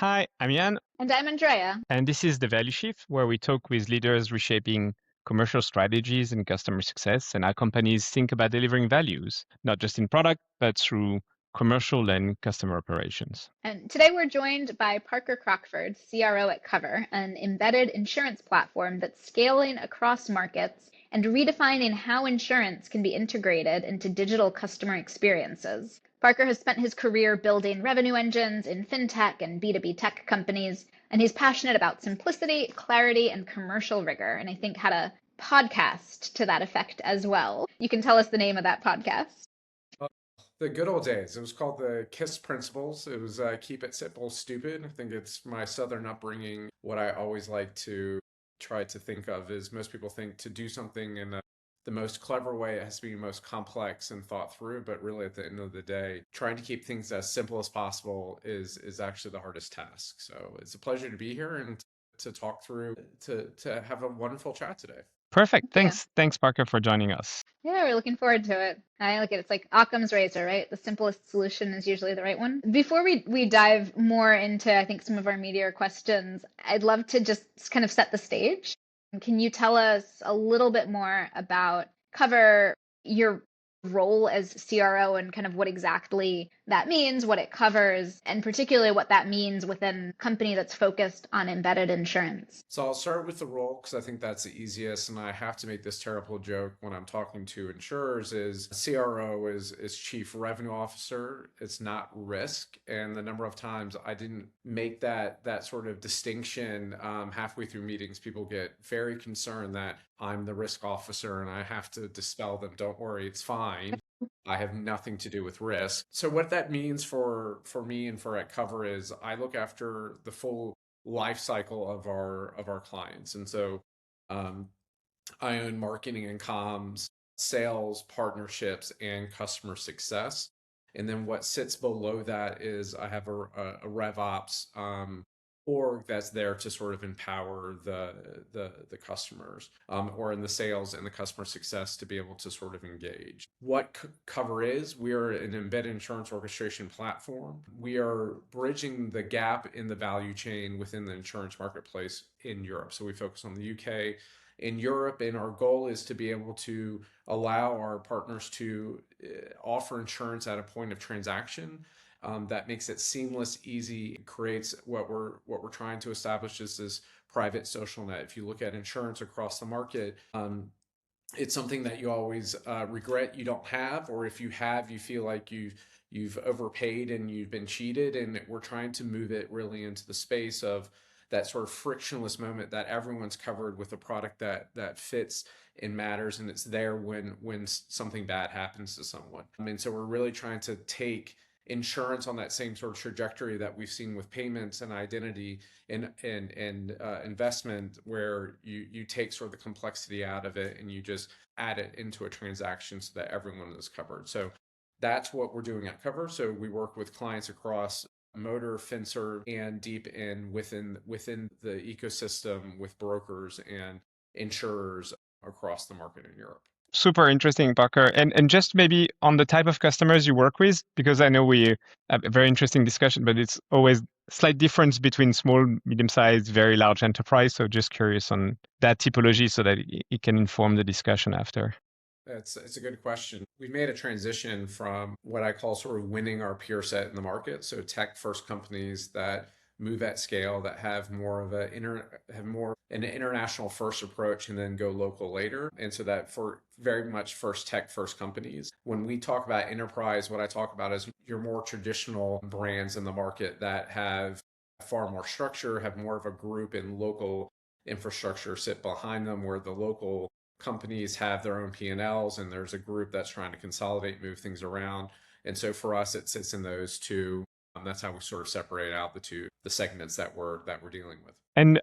Hi, I'm Jan, And I'm Andrea. and this is The Value Shift, where we talk with leaders reshaping commercial strategies and customer success and how companies think about delivering values, not just in product, but through commercial and customer operations. And today we're joined by Parker Crockford, CRO at Qover, an embedded insurance platform that's scaling across markets and redefining how insurance can be integrated into digital customer experiences. Parker has spent his career building revenue engines in fintech and B2B tech companies, and he's passionate about simplicity, clarity, and commercial rigor, and I think had a podcast to that effect as well. You can tell us the name of that podcast. Uh, The good old days. It was called the KISS Principles. It was keep it simple, stupid. I think it's my Southern upbringing. What I always like to try to think of is most people think to do something in the most clever way, it has to be most complex and thought through. But really, at the end of the day, trying to keep things as simple as possible is actually the hardest task. So it's a pleasure to be here and to talk through to have a wonderful chat today. Perfect. Thank you. Thanks, Parker, for joining us. Yeah, we're looking forward to it. I like it. It's like Occam's razor, right? The simplest solution is usually the right one. Before we dive more into, I think, some of our meatier questions, I'd love to just kind of set the stage. Can you tell us a little bit more about Qover, your role as CRO and kind of what exactly that means, what it covers, and particularly what that means within a company that's focused on embedded insurance? So I'll start with the role because I think that's the easiest, and I have to make this terrible joke when I'm talking to insurers is CRO is Chief Revenue Officer. It's not risk. And the number of times I didn't make that sort of distinction halfway through meetings, people get very concerned that I'm the risk officer and I have to dispel them. Don't worry, it's fine. I have nothing to do with risk. So what that means for me and for at Qover is I look after the full life cycle of our clients. And so um, I own marketing and comms, sales, partnerships, and customer success. And then what sits below that is I have a RevOps org that's there to sort of empower the customers or in the sales and the customer success to be able to sort of engage. What Qover is, we are an embedded insurance orchestration platform. We are bridging the gap in the value chain within the insurance marketplace in Europe. So we focus on the UK, in Europe, and our goal is to be able to allow our partners to offer insurance at a point of transaction that makes it seamless, easy, creates what we're trying to establish is this private social net. If you look at insurance across the market, it's something that you always regret you don't have, or if you have, you feel like you've overpaid and you've been cheated. And we're trying to move it really into the space of that sort of frictionless moment that everyone's covered with a product that fits and matters, and it's there when something bad happens to someone. And so we're really trying to take insurance on that same sort of trajectory that we've seen with payments and identity and investment, where you take sort of the complexity out of it and you just add it into a transaction so that everyone is covered. So that's what we're doing at Qover. So we work with clients across motor, Finserv, and deep in within the ecosystem with brokers and insurers across the market in Europe. Super interesting, Parker. And just maybe on the type of customers you work with, because I know we have a very interesting discussion, but it's always slight difference between small, medium-sized, very large enterprise. So just curious on that typology so that it can inform the discussion after. It's a good question. We've made a transition from what I call sort of winning our peer set in the market. So tech first companies that move at scale, that have more of an international first approach and then go local later. And so that for very much first tech first companies. When we talk about enterprise, what I talk about is your more traditional brands in the market that have far more structure, have more of a group and local infrastructure sit behind them, where the local companies have their own P&Ls and there's a group that's trying to consolidate, move things around. And so for us, it sits in those two. That's how we sort of separate out the segments that we're dealing with. And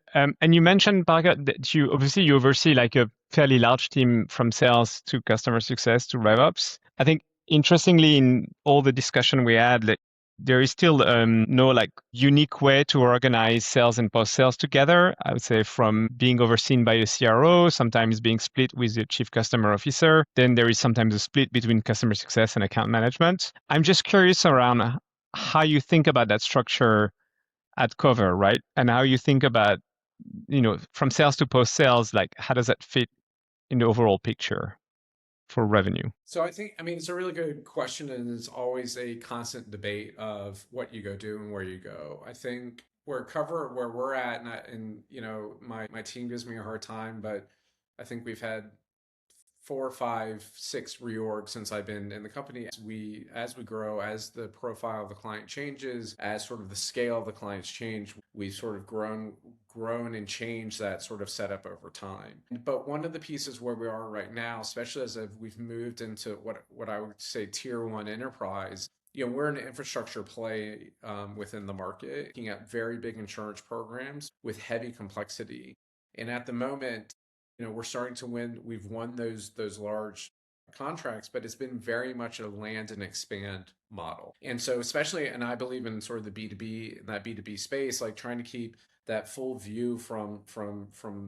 you mentioned, Parker, that you oversee like a fairly large team from sales to customer success to RevOps. I think interestingly, in all the discussion we had, like, there is still no like unique way to organize sales and post-sales together. I would say from being overseen by a CRO, sometimes being split with the chief customer officer. Then there is sometimes a split between customer success and account management. I'm just curious around how you think about that structure at Qover, right? And how you think about, from sales to post sales, like how does that fit in the overall picture for revenue? So I mean, it's a really good question, and it's always a constant debate of what you go do and where you go. I think where we're at, and my team gives me a hard time, but I think we've had four, five, six reorgs since I've been in the company. As we grow, as the profile of the client changes, as sort of the scale of the clients change, we've sort of grown and changed that sort of setup over time. But one of the pieces where we are right now, especially as we've moved into what I would say tier one enterprise, we're an infrastructure play within the market, looking at very big insurance programs with heavy complexity. And at the moment, we're starting to win. We've won those large contracts, but it's been very much a land and expand model. And so especially, and I believe in sort of the B2B, in that B2B space, like trying to keep that full view from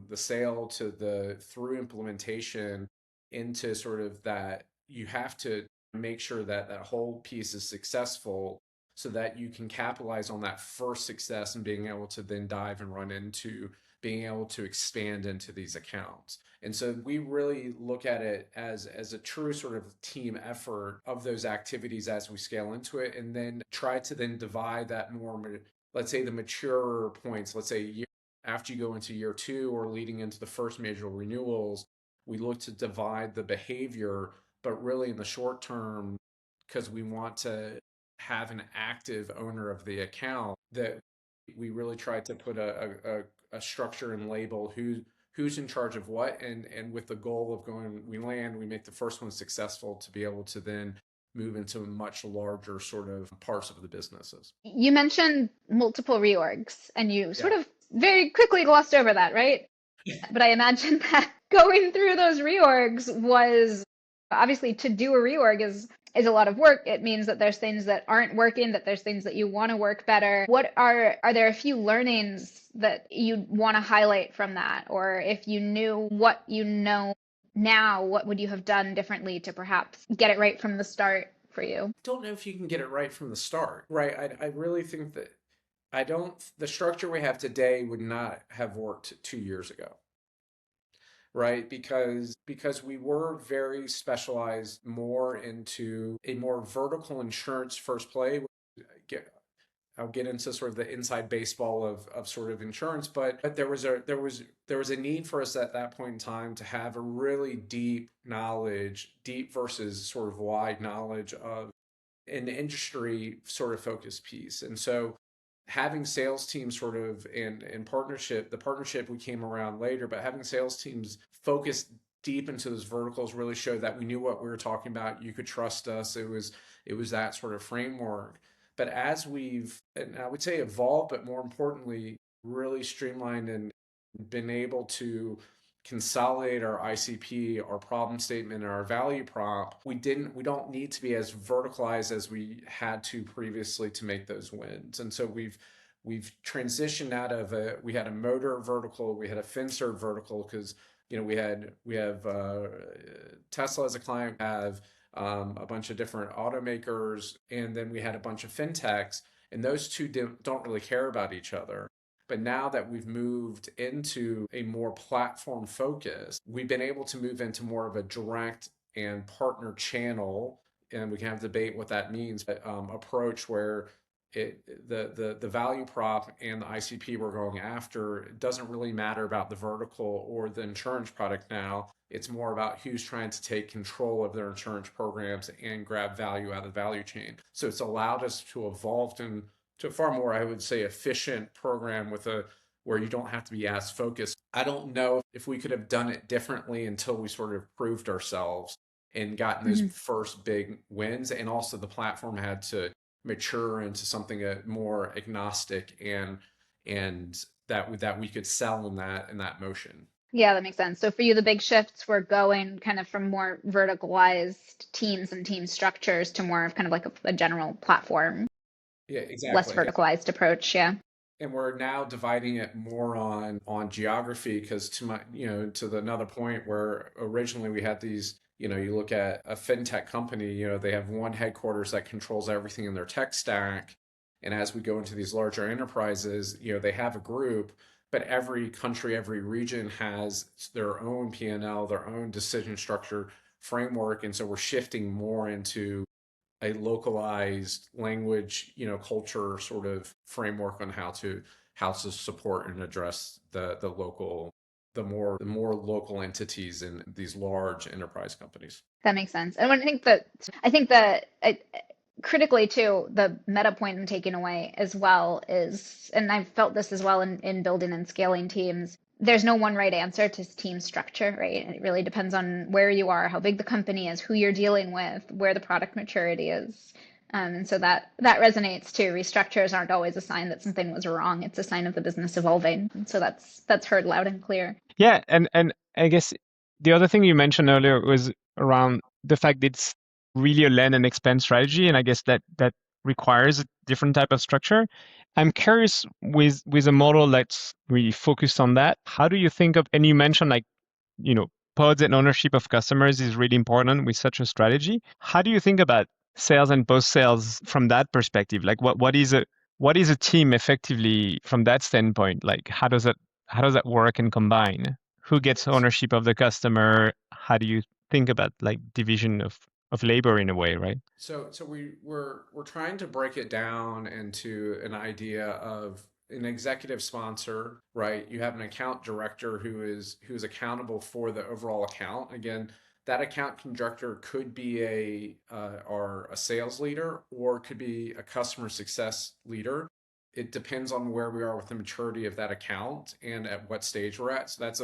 the sale to the through implementation into sort of that you have to make sure that that whole piece is successful so that you can capitalize on that first success and being able to then dive and run into being able to expand into these accounts. And so we really look at it as a true sort of team effort of those activities as we scale into it, and then try to then divide that more, let's say the mature points, let's say after you go into year two or leading into the first major renewals, we look to divide the behavior, but really in the short term, because we want to have an active owner of the account, that we really try to put a structure and label who's in charge of what, and with the goal of we make the first one successful to be able to then move into much larger sort of parts of the businesses. You mentioned multiple reorgs, and you sort Yeah. of very quickly glossed over that, right? But I imagine that going through those reorgs was obviously, to do a reorg is a lot of work. It means that there's things that aren't working, that there's things that you want to work better. What are there a few learnings that you want to highlight from that? Or if you knew what you know now, what would you have done differently to perhaps get it right from the start for you? Don't know if you can get it right from the start, right? I really think that the structure we have today would not have worked 2 years ago, right? Because we were very specialized more into a more vertical insurance first play. I'll get into sort of the inside baseball of sort of insurance, but there was a need for us at that point in time to have a really deep knowledge, deep versus sort of wide knowledge of an industry sort of focus piece. And so having sales teams sort of in partnership, the partnership we came around later, but having sales teams focused deep into those verticals really showed that we knew what we were talking about. You could trust us. It was that sort of framework. But as we've, and I would say evolved, but more importantly, really streamlined and been able to consolidate our ICP, our problem statement, and our value prop, we don't need to be as verticalized as we had to previously to make those wins. And so we've transitioned out of we had a motor vertical, we had a FinServ vertical, because we have Tesla as a client, have a bunch of different automakers, and then we had a bunch of fintechs, and those two don't really care about each other. But now that we've moved into a more platform focus, we've been able to move into more of a direct and partner channel, and we can have debate what that means, but approach where the value prop and the ICP we're going after, it doesn't really matter about the vertical or the insurance product now. It's more about who's trying to take control of their insurance programs and grab value out of the value chain. So it's allowed us to evolve to a far more, I would say, efficient program where you don't have to be as focused. I don't know if we could have done it differently until we sort of proved ourselves and gotten those first big wins. And also the platform had to mature into something more agnostic and that we could sell in that motion. Yeah, that makes sense. So for you, the big shifts were going kind of from more verticalized teams and team structures to more of kind of like a general platform, Yeah, less exactly. verticalized approach. Yeah. And we're now dividing it more on geography, because to another point where originally we had these, you look at a fintech company, they have one headquarters that controls everything in their tech stack, And as we go into these larger enterprises, they have a group, but every country, every region has their own P&L, their own decision structure framework. And so we're shifting more into a localized language, culture sort of framework on how to support and address the local, the more local entities in these large enterprise companies. That makes sense. And I think that critically too, the meta point I'm taking away as well is, and I've felt this as well in building and scaling teams, there's no one right answer to team structure, right? And it really depends on where you are, how big the company is, who you're dealing with, where the product maturity is. And so that resonates too. Restructures aren't always a sign that something was wrong. It's a sign of the business evolving. And so that's heard loud and clear. Yeah, and I guess the other thing you mentioned earlier was around the fact that it's really a land and expand strategy, and I guess that requires a different type of structure. I'm curious with a model that's really focused on that. How do you think of, and you mentioned like, pods and ownership of customers is really important with such a strategy. How do you think about sales and post sales from that perspective? Like what is a team effectively from that standpoint? Like how does that work and combine? Who gets ownership of the customer? How do you think about like division of labor in a way, right? So we're trying to break it down into an idea of an executive sponsor, right? You have an account director who's accountable for the overall account. Again, that account director could be a sales leader, or could be a customer success leader. It depends on where we are with the maturity of that account and at what stage we're at. So that's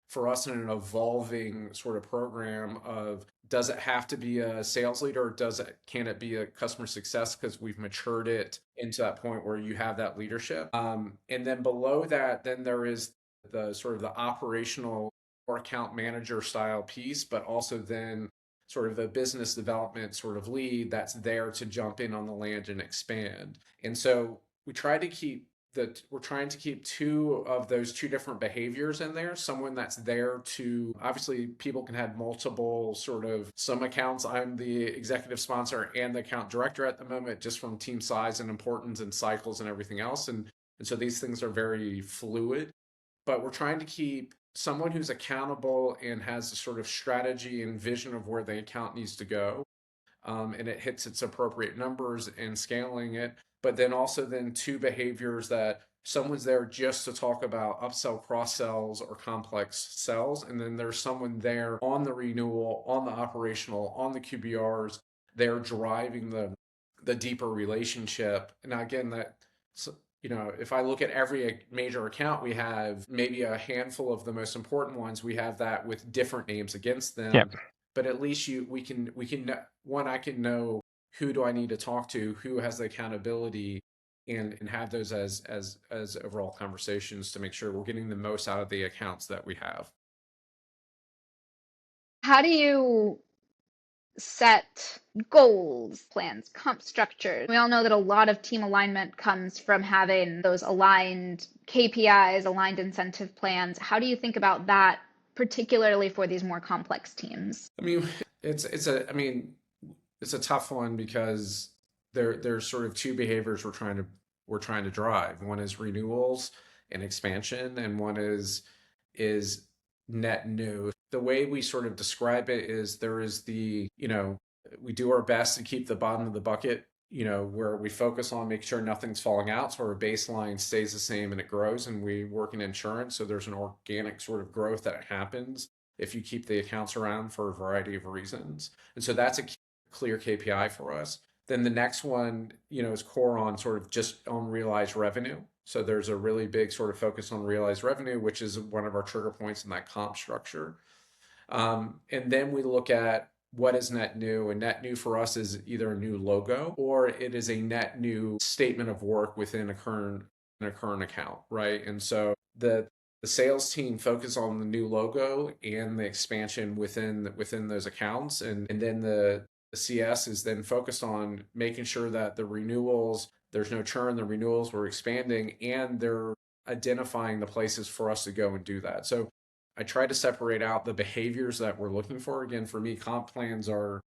for us in an evolving sort of program of, does it have to be a sales leader, or can it be a customer success, because we've matured it into that point where you have that leadership. And then below that, then there is the sort of the operational or account manager style piece, but also then sort of the business development sort of lead that's there to jump in on the land and expand. And so we're trying to keep two of those two different behaviors in there. Someone that's there to, obviously people can have multiple sort of, some accounts I'm the executive sponsor and the account director at the moment, just from team size and importance and cycles and everything else. And so these things are very fluid, but we're trying to keep someone who's accountable and has a sort of strategy and vision of where the account needs to go, and it hits its appropriate numbers and scaling it. But then also then two behaviors that someone's there just to talk about upsell, cross sells, or complex sells. And then there's someone there on the renewal, on the operational, on the QBRs. They're driving the deeper relationship. Now again, if I look at every major account, we have maybe a handful of the most important ones. We have that with different names against them. Yeah. But at least we can one, I can know who do I need to talk to, who has the accountability, and have those as overall conversations to make sure we're getting the most out of the accounts that we have. How do you set goals, plans, comp structures? We all know that a lot of team alignment comes from having those aligned KPIs, aligned incentive plans. How do you think about that, particularly for these more complex teams? I mean, it's a tough one, because there's sort of two behaviors we're trying to drive. One is renewals and expansion, and one is net new. The way we sort of describe it is, there is we do our best to keep the bottom of the bucket, where we focus on making sure nothing's falling out, so our baseline stays the same and it grows. And we work in insurance, so there's an organic sort of growth that happens if you keep the accounts around for a variety of reasons. And so that's a clear KPI for us. Then the next one, is core on sort of just on realized revenue. So there's a really big sort of focus on realized revenue, which is one of our trigger points in that comp structure. And then we look at what is net new, and net new for us is either a new logo, or it is a net new statement of work within a current account, right? And so the sales team focus on the new logo and the expansion within those accounts, and then the CS is then focused on making sure that the renewals, there's no churn, the renewals we're expanding, and they're identifying the places for us to go and do that. So I try to separate out the behaviors that we're looking for. Again, for me, comp plans are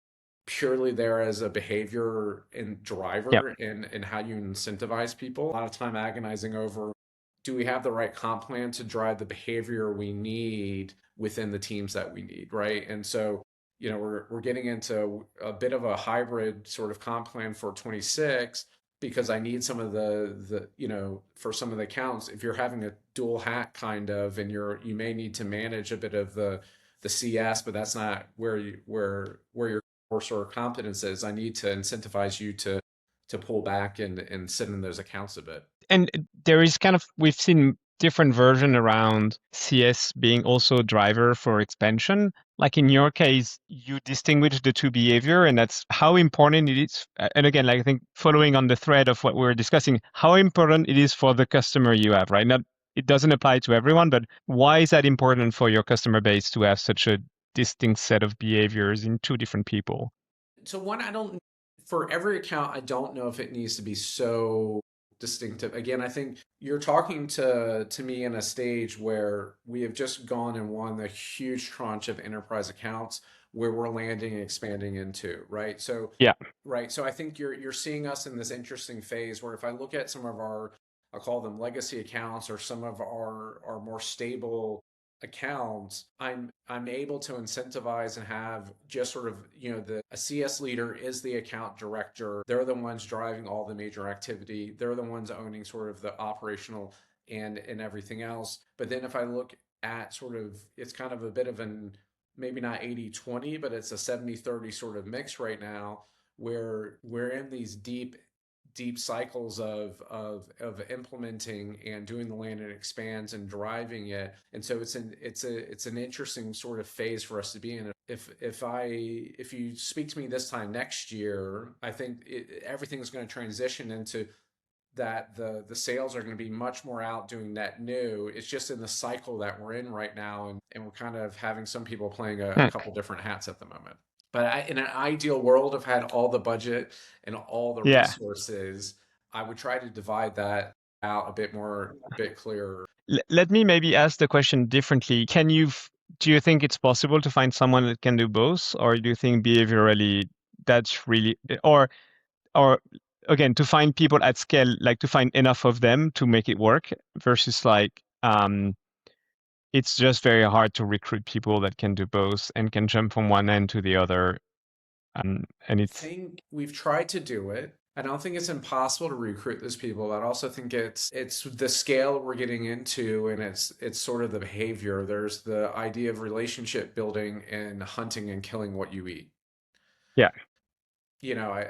purely there as a behavior and Yep. driver and how you incentivize people. A lot of time agonizing over, do we have the right comp plan to drive the behavior we need within the teams that we need, right? And so, we're getting into a bit of a hybrid sort of comp plan for 26 because I need some of for some of the accounts, if you're having a dual hat kind of, and you may need to manage a bit of the CS, but that's not where your core sort of competence is. I need to incentivize you to pull back and sit in those accounts a bit. And there is we've seen different version around CS being also a driver for expansion. Like in your case, you distinguish the two behavior, and that's how important it is. And again, like I think following on the thread of what we were discussing, how important it is for the customer you have, right? Not, it doesn't apply to everyone, but why is that important for your customer base to have such a distinct set of behaviors in two different people? So one, I don't, for every account, I don't know if it needs to be so distinctive. Again, I think you're talking to me in a stage where we have just gone and won a huge tranche of enterprise accounts where we're landing and expanding into, right? So Yeah. right. So I think you're seeing us in this interesting phase where if I look at some of our, I'll call them legacy accounts or some of our more stable accounts, I'm able to incentivize and have just sort of, a CS leader is the account director. They're the ones driving all the major activity. They're the ones owning sort of the operational and everything else. But then if I look at sort of, it's kind of a bit of an, maybe not 80-20, but it's a 70-30 sort of mix right now where we're in these deep cycles of implementing and doing the land and expands and driving it. And so it's an interesting sort of phase for us to be in. If you speak to me this time next year, I think everything's going to transition into that the sales are going to be much more out doing net new. It's just in the cycle that we're in right now, and we're kind of having some people playing a couple different hats at the moment. But in an ideal world, if I had all the budget and all the Yeah. resources, I would try to divide that out a bit more, a bit clearer. Let me maybe ask the question differently. Do you think it's possible to find someone that can do both, or do you think behaviorally that's really, or again, to find people at scale, like to find enough of them to make it work versus it's just very hard to recruit people that can do both and can jump from one end to the other. And I it's, think we've tried to do it. I don't think it's impossible to recruit those people. I also think it's the scale we're getting into, and it's sort of the behavior. There's the idea of relationship building and hunting and killing what you eat. yeah,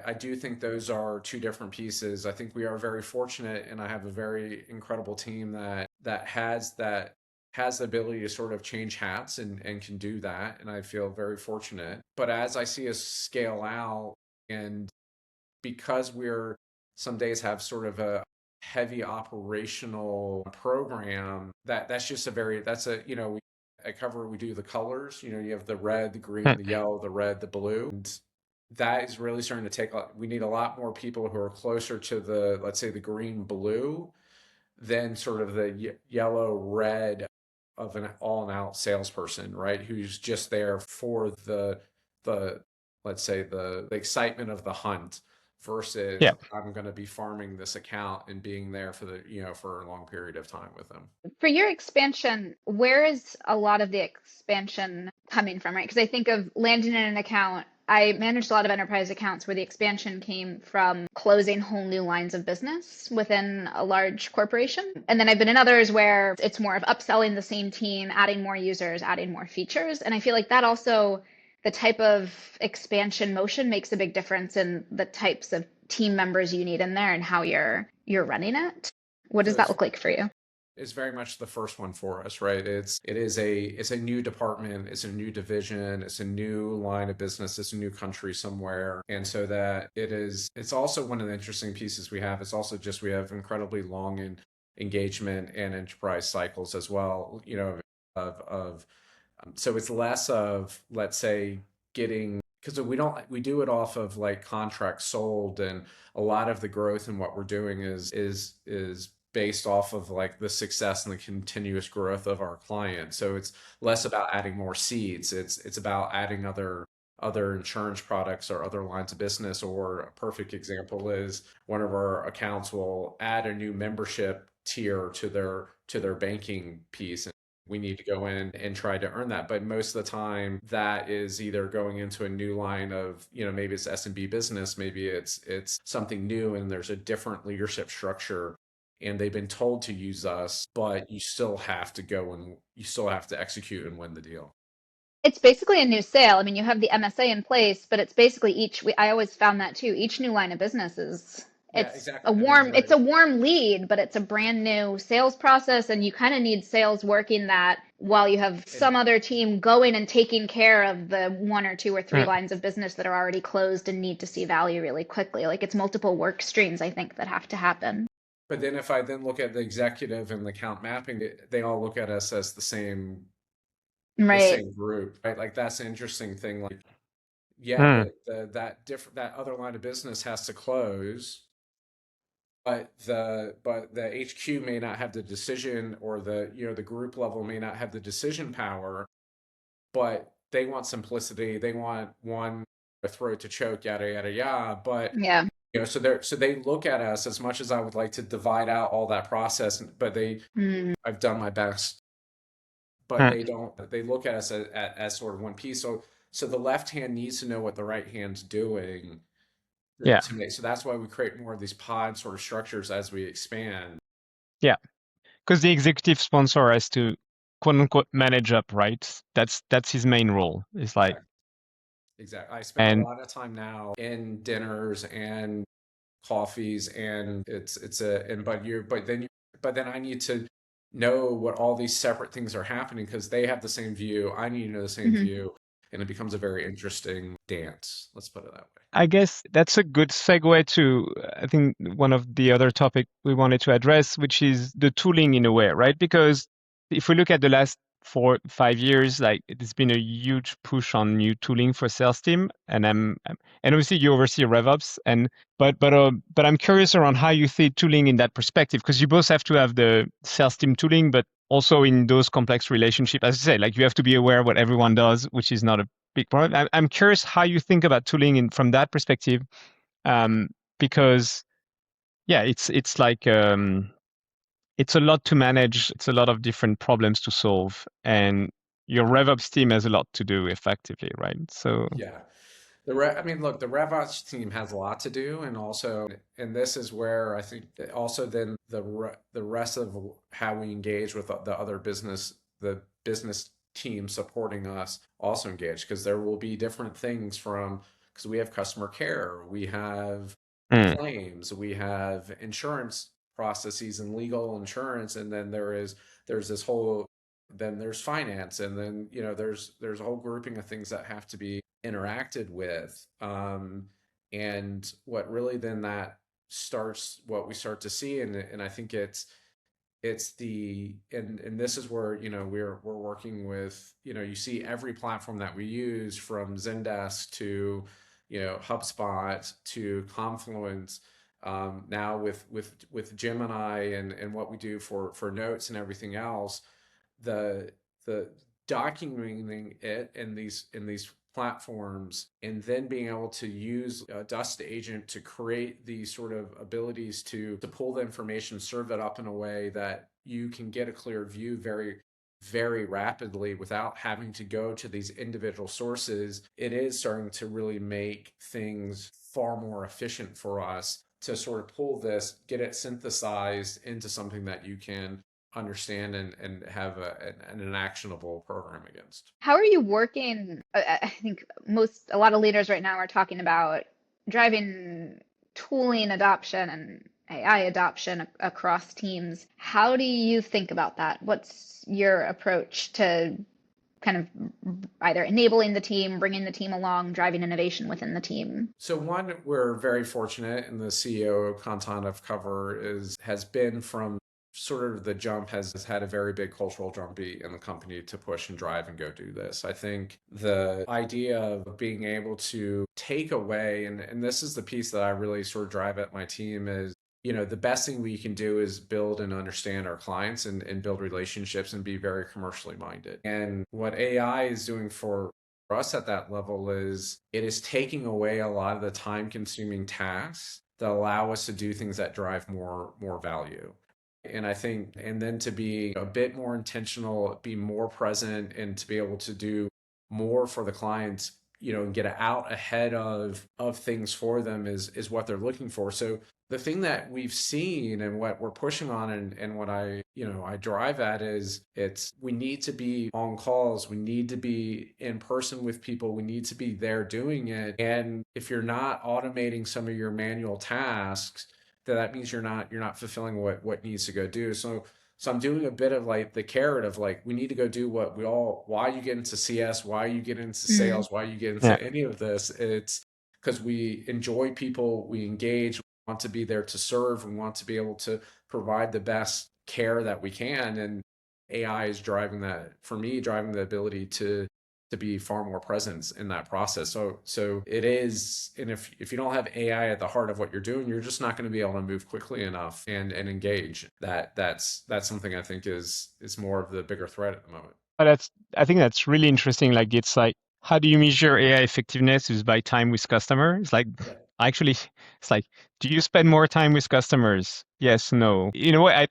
I do think those are two different pieces. I think we are very fortunate, and I have a very incredible team that has the ability to sort of change hats and can do that. And I feel very fortunate. But as I see us scale out, and because we're some days have sort of a heavy operational program, that's just a very that's a at Qover we do the colors. You have the red, the green, the yellow, the red, the blue. And that is really starting to we need a lot more people who are closer to the, let's say, the green blue than sort of the yellow red of an all and out salesperson, right? Who's just there for the let's say the excitement of the hunt versus yeah. I'm going to be farming this account and being there for for a long period of time with them. For your expansion, where is a lot of the expansion coming from, right? Because I think of landing in an account. I managed a lot of enterprise accounts where the expansion came from closing whole new lines of business within a large corporation. And then I've been in others where it's more of upselling the same team, adding more users, adding more features. And I feel like that also, the type of expansion motion makes a big difference in the types of team members you need in there and how you're running it. What does So that look like for you? is very much the first one for us, right? It's a new department, it's a new division, it's a new line of business, it's a new country somewhere. And so that it's also one of the interesting pieces we have. It's also just we have incredibly long engagement and enterprise cycles as well, of so it's less of, let's say, getting, because we do it off of like contracts sold, and a lot of the growth in what we're doing is based off of like the success and the continuous growth of our client. So it's less about adding more seats. It's about adding other insurance products or other lines of business. Or a perfect example is one of our accounts will add a new membership tier to their banking piece. We need to go in and try to earn that. But most of the time that is either going into a new line of, maybe it's SMB business, maybe it's something new and there's a different leadership structure and they've been told to use us, but you still have to go and you still have to execute and win the deal. It's basically a new sale. I mean, you have the MSA in place, but it's basically I always found that too. Each new line of business is Yeah, exactly. I mean, it's a warm lead, but it's a brand new sales process, and you kind of need sales working that while you have some other team going and taking care of the one or two or three lines of business that are already closed and need to see value really quickly. Like it's multiple work streams, I think, that have to happen. but then if I then look at the executive and the account mapping, they all look at us as the Right. same group, right? Like that's an interesting thing. Like, yeah, Mm. that other line of business has to close, but the HQ may not have the decision, or the group level may not have the decision power, but they want simplicity. They want one throat to choke, yada yada yada. But Yeah. so they look at us, as much as I would like to divide out all that process, but Mm. I've done my best, but Mm. they don't. They look at us as sort of one piece. So the left hand needs to know what the right hand's doing Yeah. to make. So that's why we create more of these pod sort of structures as we expand. Yeah. Because the executive sponsor has to quote unquote manage up, right? That's his main role. It's like, Exactly. Exactly. I spend a and lot of time now in dinners and coffees, and it's a and but then I need to know what all these separate things are happening, because they have the same view, I need to know the same Hmm. view, and it becomes a very interesting dance, let's put it that way. I guess that's a good segue to, I think, one of the other topic we wanted to address, which is the tooling in a way, right? Because if we look at the last 4-5 years, like there's been a huge push on new tooling for sales team, and and obviously you oversee RevOps, and but I'm curious around how you see tooling in that perspective, because you both have to have the sales team tooling, but also in those complex relationships, as you say, like you have to be aware of what everyone does, which is not a big problem. I'm curious how you think about tooling from that perspective, um, because yeah, it's like it's a lot to manage. It's a lot of different problems to solve, and your RevOps team has a lot to do effectively, right? So, Yeah. I mean, look, the RevOps team has a lot to do, and also, and this is where I think that also then the rest of how we engage with the business team supporting us also engage, because there will be different things because we have customer care, we have mm, claims, we have insurance processes and legal insurance, and then there's this whole then there's finance, and then there's a whole grouping of things that have to be interacted with. And what really then that starts what we start to see, and I think it's the and this is where we're working with, you see every platform that we use, from Zendesk to HubSpot to Confluence, now with Gemini, and what we do for notes and everything else, the the documenting it in these platforms, and then being able to use a Dust agent to create these sort of abilities to pull the information, serve it up in a way that you can get a clear view very very rapidly without having to go to these individual sources. It is starting to really make things far more efficient for us to sort of pull this, get it synthesized into something that you can understand and have an actionable program against. How are you working? I think a lot of leaders right now are talking about driving tooling adoption and AI adoption across teams. How do you think about that? What's your approach to kind of either enabling the team, bringing the team along, driving innovation within the team? So one, we're very fortunate, and the CEO content of Qover has been from sort of the jump, has had a very big cultural drumbeat in the company to push and drive and go do this. I think the idea of being able to take away, and this is the piece that I really sort of drive at my team, is the best thing we can do is build and understand our clients, and build relationships and be very commercially minded. And what AI is doing for us at that level is it is taking away a lot of the time consuming tasks that allow us to do things that drive more value. And I think, and then to be a bit more intentional, be more present, and to be able to do more for the clients, and get out ahead of things for them is what they're looking for. So the thing that we've seen and what we're pushing on, and what I drive at is we need to be on calls, we need to be in person with people, we need to be there doing it. And if you're not automating some of your manual tasks, that means you're not fulfilling what needs to go do. So I'm doing a bit of like the carrot of like, we need to go do what why you get into CS, why you get into Mm. sales, why you get Yeah. into any of this. It's because we enjoy people, we engage, we want to be there to serve, we want to be able to provide the best care that we can. And AI is driving that, for me, driving the ability to be far more present in that process. So it is, and if you don't have AI at the heart of what you're doing, you're just not going to be able to move quickly enough and engage. That's something I think is more of the bigger threat at the moment. But I think that's really interesting. Like it's like, how do you measure AI effectiveness is by time with customer? It's like Yeah. actually, it's like, do you spend more time with customers? Yes, no. In a way, I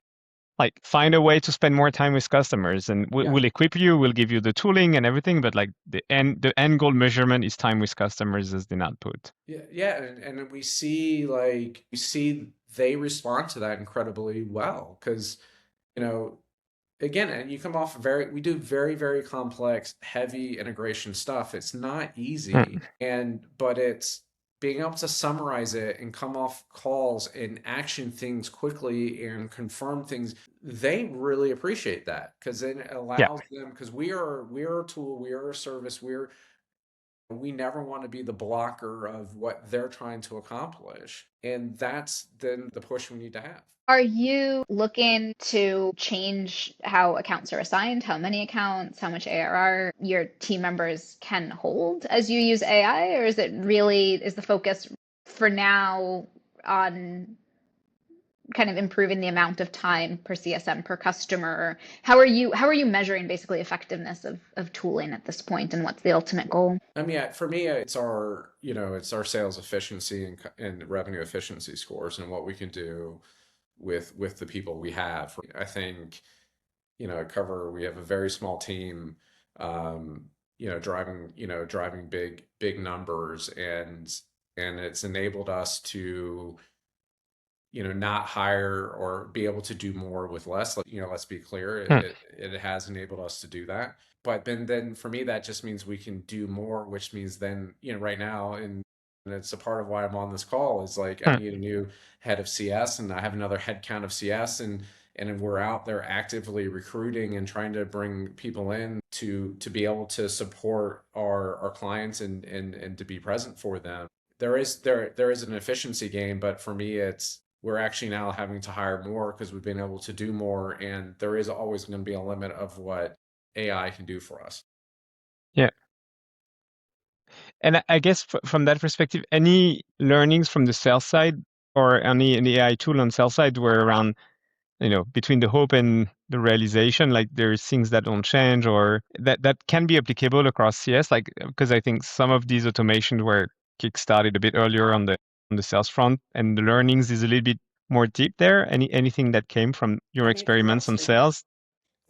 like find a way to spend more time with customers, and Yeah. we'll equip you, we'll give you the tooling and everything. But like the end goal measurement is time with customers as the output. Yeah, and we see they respond to that incredibly well because you know again, and you come off we do very, very complex, heavy integration stuff. It's not easy. Mm. But it's being able to summarize it and come off calls and action things quickly and confirm things. They really appreciate that because then it Yeah, allows them, because we are a tool, we are a service, we never want to be the blocker of what they're trying to accomplish. And that's then the push we need to have. Are you looking to change how accounts are assigned, how many accounts, how much ARR your team members can hold as you use AI, or is the focus for now on kind of improving the amount of time per CSM per customer? How are you measuring basically effectiveness of tooling at this point, and what's the ultimate goal? I mean, for me, it's our sales efficiency and revenue efficiency scores and what we can do with the people we have. I think, at Cover, we have a very small team, driving big numbers, and it's enabled us to not hire or be able to do more with less. Like, let's be clear, Mm. it has enabled us to do that. But then for me, that just means we can do more, which means then, right now, and it's a part of why I'm on this call, is like I Mm. need a new head of CS, and I have another head count of CS, and we're out there actively recruiting and trying to bring people in to be able to support our clients and to be present for them. There is an efficiency game, but for me, we're actually now having to hire more because we've been able to do more, and there is always going to be a limit of what AI can do for us. Yeah. And I guess from that perspective, any learnings from the sales side or any AI tool on sales side were around, between the hope and the realization, like there's things that don't change or that can be applicable across CS, like because I think some of these automations were kickstarted a bit earlier on the sales front, and the learnings is a little bit more deep there. Anything that came from your I mean, for experiments us, on sales?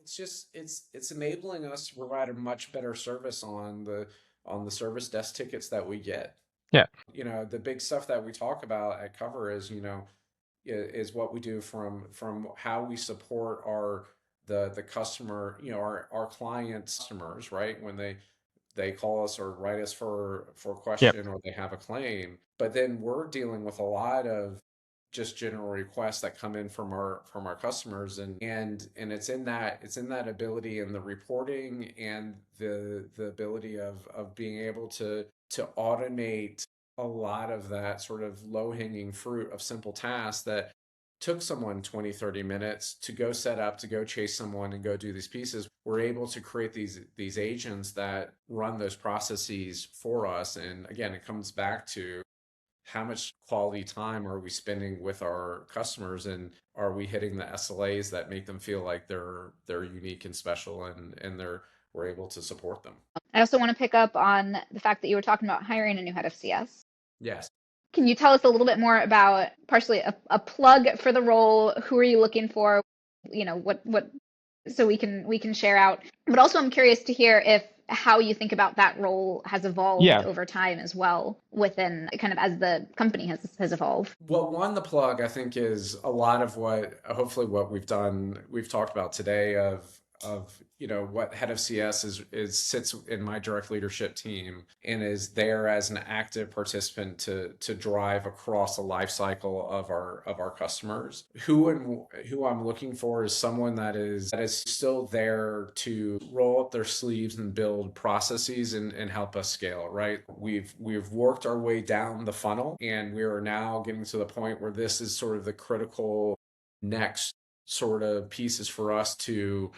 it's enabling us to provide a much better service on the service desk tickets that we get. Yeah. The big stuff that we talk about at Cover is what we do from how we support the customer, our clients, customers, right? When they call us or write us for a Yep. question or they have a claim. But then we're dealing with a lot of just general requests that come in from our customers, and it's in that ability and the reporting and the ability of being able to automate a lot of that sort of low-hanging fruit of simple tasks that took someone 20-30 minutes to go set up, to go chase someone and go do these pieces. We're able to create these agents that run those processes for us. And again, it comes back to how much quality time are we spending with our customers, and are we hitting the SLAs that make them feel like they're unique and special, and we're able to support them. I also want to pick up on the fact that you were talking about hiring a new head of CS. Yes. Can you tell us a little bit more about partially a plug for the role? Who are you looking for? What so we can share out. But also I'm curious to hear if how you think about that role has evolved Yeah. over time as well within kind of as the company has evolved. Well, one, the plug I think is a lot of what hopefully what we've talked about today of what head of CS is sits in my direct leadership team and is there as an active participant to drive across the life cycle of our customers. Who I'm looking for is someone that is still there to roll up their sleeves and build processes and help us scale, right? We've worked our way down the funnel and we are now getting to the point where this is sort of the critical next sort of pieces for us to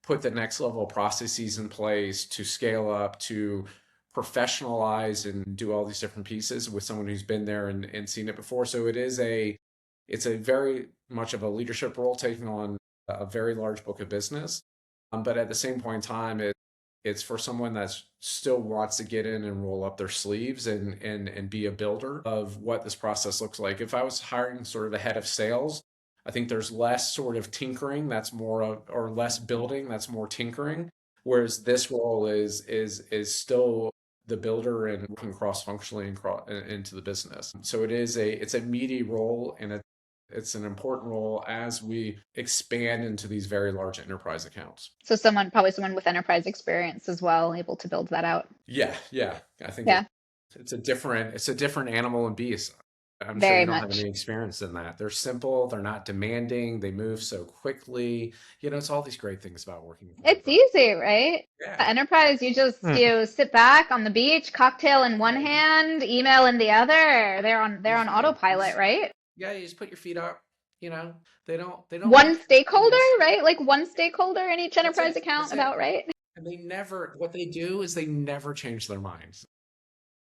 put the next level of processes in place to scale up, to professionalize and do all these different pieces with someone who's been there and seen it before. So it's a very much of a leadership role taking on a very large book of business. But at the same point in time, it's for someone that still wants to get in and roll up their sleeves and be a builder of what this process looks like. If I was hiring sort of a head of sales, I think there's less sort of tinkering, that's more of, or less building, that's more tinkering. Whereas this role is still the builder and working cross-functionally into the business. So it's a meaty role and it's an important role as we expand into these very large enterprise accounts. So probably someone with enterprise experience as well, able to build that out. Yeah. I think Yeah, it's a different animal and beast. I'm sure very you don't have much. any experience in that. They're simple, they're not demanding, they move so quickly. It's all these great things about working with It's enterprise. easy, right? Yeah. Enterprise, you sit back on the beach, cocktail in one Yeah, hand, email in the other. They're on fine. autopilot, right? Yeah, you just put your feet up, you know. They don't One make stakeholder, things. right? Like one stakeholder in each That's enterprise it. account, That's it. about right? And what they do is they never change their minds.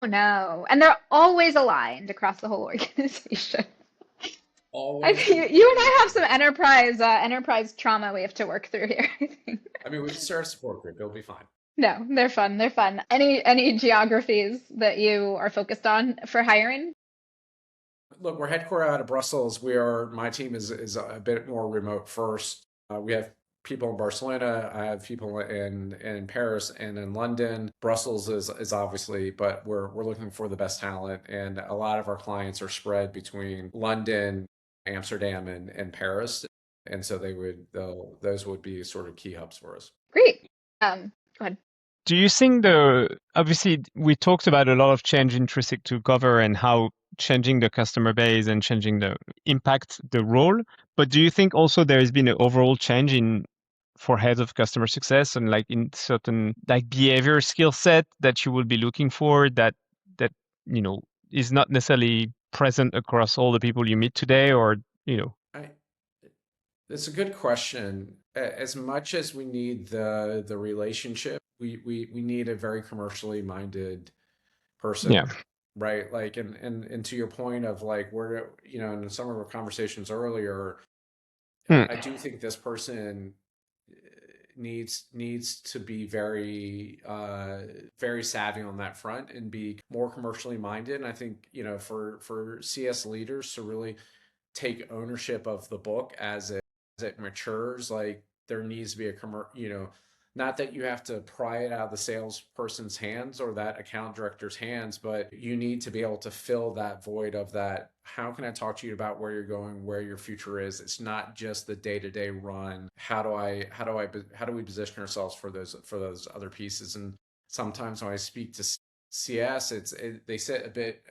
Oh no. And they're always aligned across the whole organization. Always. You and I have some enterprise trauma we have to work through here, I think. I mean, we can start a support group. It'll be fine. No, they're fun. They're fun. Any geographies that you are focused on for hiring? Look, we're headquartered out of Brussels. My team is a bit more remote first. We have people in Barcelona. I have people in Paris and in London. Brussels is obviously, but we're looking for the best talent, and a lot of our clients are spread between London, Amsterdam, and Paris, and so those would be sort of key hubs for us. Great. Go ahead. Do you think obviously we talked about a lot of change intrinsic to Qover and how changing the customer base and changing the impact the role, but do you think also there has been an overall change for heads of customer success and like in certain like behavior skill set that you will be looking for that is not necessarily present across all the people you meet today or I, That's a good question. As much as we need the relationship, we need a very commercially minded yeah. person, right? Like, and to your point of like where, in some of our conversations earlier, Hmm. I do think this person needs to be very savvy on that front and be more commercially minded. And I think, for CS leaders to really take ownership of the book as it matures, like there needs to be not that you have to pry it out of the salesperson's hands or that account director's hands, but you need to be able to fill that void of that. How can I talk to you about where you're going, where your future is? It's not just the day-to-day run. How do we position ourselves for those other pieces? And sometimes when I speak to CS,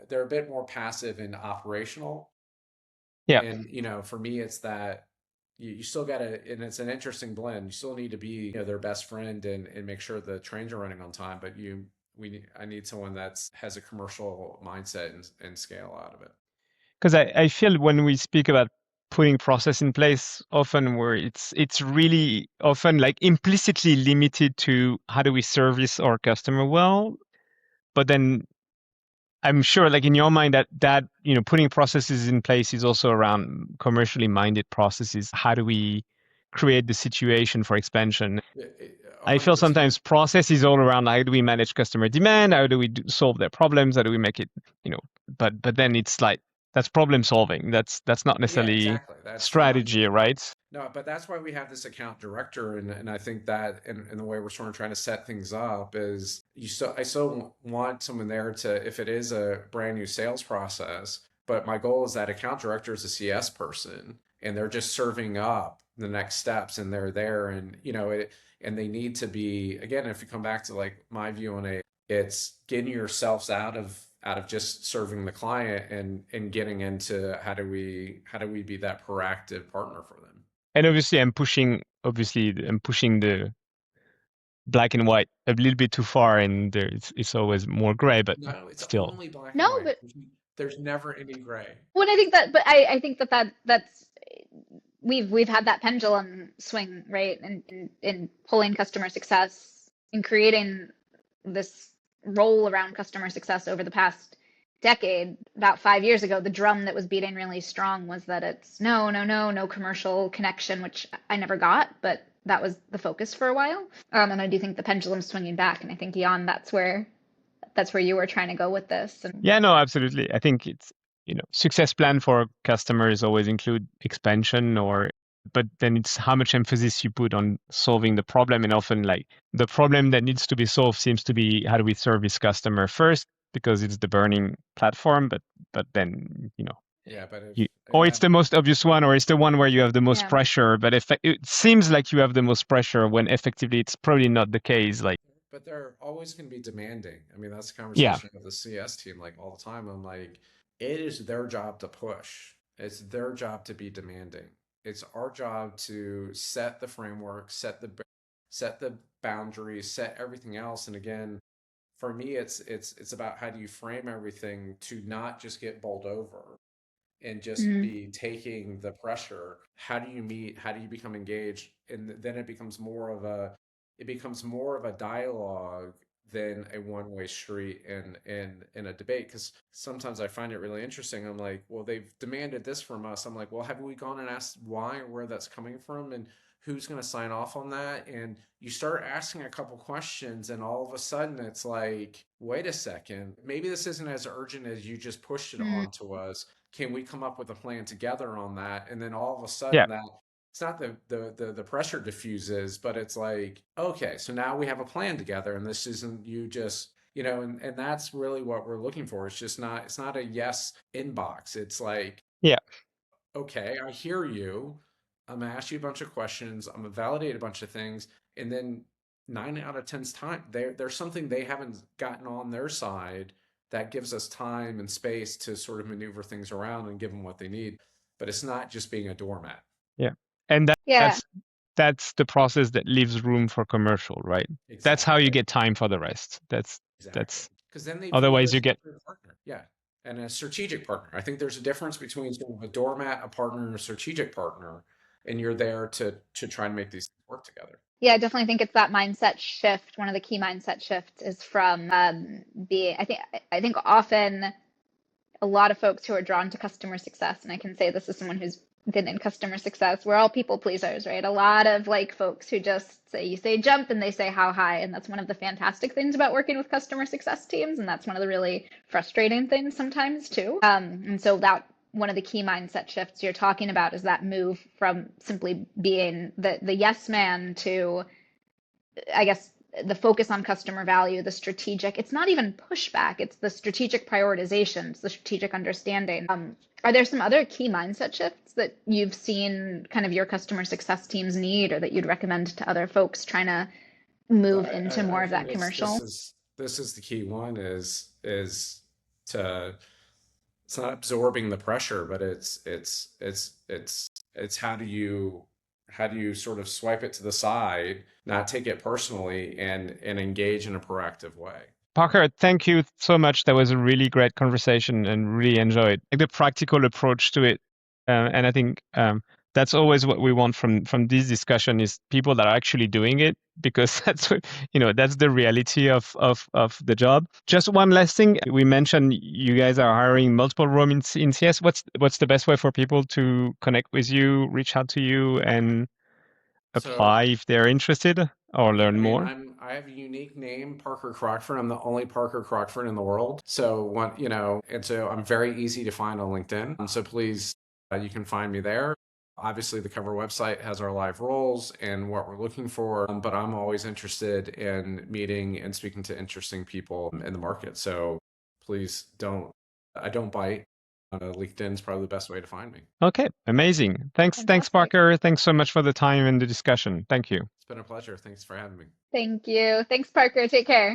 they're a bit more passive and operational. Yeah. And for me, it's that you still got to, and it's an interesting blend. You still need to be, their best friend and make sure the trains are running on time. But I need someone that has a commercial mindset and scale out of it. Because I feel when we speak about putting process in place, often where it's really often like implicitly limited to how do we service our customer well, but then I'm sure like in your mind that putting processes in place is also around commercially minded processes. How do we create the situation for expansion? I feel 100%. sometimes process is all around how do we manage customer demand, how do we solve their problems, how do we make it, but then it's like that's problem solving. That's not Yeah, necessarily exactly. That's not strategy, right? no, but that's why we have this account director, and I think that in the way we're sort of trying to set things up is I still want someone there to if it is a brand new sales process, but my goal is that account director is a CS person and they're just serving up the next steps and they're there and and they need to be again if you come back to like my view on it's getting yourselves out of just serving the client and getting into how do we be that proactive partner for them. And obviously I'm pushing the black and white a little bit too far, and it's always more gray, but No, it's still. only black and No, white. but There's never any gray. when I think that, but I think that's we've had that pendulum swing, right? In pulling customer success and creating this role around customer success over the past decade. About 5 years ago, the drum that was beating really strong was that it's no commercial connection, which I never got, but that was the focus for a while. And I do think the pendulum's swinging back, and I think Jan, that's where you were trying to go with this. And Yeah, no, absolutely. I think it's, success plan for customers always include expansion but then it's how much emphasis you put on solving the problem. And often like the problem that needs to be solved seems to be how do we service customer first because it's the burning platform. But then, Yeah, but or it's the most obvious one, or it's the one where you have the most yeah, pressure. But if it seems like you have the most pressure when effectively it's probably not the case. Like, but they're always going to be demanding. I mean, that's the yeah, conversation with the CS team like all the time. I'm like, it is their job to push. It's their job to be demanding. It's our job to set the framework, set the boundaries, set everything else. And again, for me, it's about how do you frame everything to not just get bowled over and just mm, be taking the pressure. How do you meet? How do you become engaged? And then it becomes more of a dialogue than a one-way street in a debate. Because sometimes I find it really interesting. I'm like, well, they've demanded this from us. I'm like, well, have we gone and asked why or where that's coming from and who's going to sign off on that? And you start asking a couple questions, and all of a sudden it's like, wait a second, maybe this isn't as urgent as you just pushed it mm, onto us. Can we come up with a plan together on that? And then all of a yeah, sudden that it's not the pressure diffuses, but it's like, okay, so now we have a plan together, and this isn't you just and that's really what we're looking for. It's not a yes inbox. It's like, yeah. okay, I hear you. I'm gonna ask you a bunch of questions. I'm gonna validate a bunch of things, and then 9 out of 10's time, there's something they haven't gotten on their side that gives us time and space to sort of maneuver things around and give them what they need. But it's not just being a doormat. Yeah. And yeah, that's the process that leaves room for commercial, right? That's how you Exactly. get time for the rest. Exactly. That's Because then they view you otherwise as you an get, appropriate partner. Yeah. And a strategic partner. I think there's a difference between sort of a doormat, a partner, and a strategic partner. And you're there to try and make these things work together. yeah, I definitely think it's that mindset shift. One of the key mindset shifts is from being. I think often a lot of folks who are drawn to customer success, and I can say this as someone who's been in customer success, we're all people pleasers, right? A lot of like folks who just say, you say jump and they say how high. And that's one of the fantastic things about working with customer success teams. And that's one of the really frustrating things sometimes too. And so that one of the key mindset shifts you're talking about is that move from simply being the yes man to, I guess, the focus on customer value, the strategic, it's not even pushback, it's the strategic prioritization, it's the strategic understanding. Are there some other key mindset shifts that you've seen kind of your customer success teams need or that you'd recommend to other folks trying to Well, move into I more of think that this this commercial? is this is the key one is to it's not absorbing the pressure, but it's how do you sort of swipe it to the side, not take it personally, and engage in a proactive way. Parker, thank you so much. That was a really great conversation and really enjoyed like the practical approach to it. And I think that's always what we want from this discussion is people that are actually doing it because that's what, that's the reality of the job. Just one last thing. We mentioned you guys are hiring multiple roles in CS. What's the best way for people to connect with you, reach out to you, and So apply if they're interested? or learn I mean, more? I have a unique name, Parker Crockford. I'm the only Parker Crockford in the world. So and so I'm very easy to find on LinkedIn. So please, you can find me there. Obviously, the Qover website has our live roles and what we're looking for, but I'm always interested in meeting and speaking to interesting people in the market. So please I don't bite. LinkedIn is probably the best way to find me. Okay, amazing. Thanks, Fantastic. Parker. Thanks so much for the time and the discussion. Thank you. It's been a pleasure. Thanks for having me. Thank you. Thanks, Parker. Take care.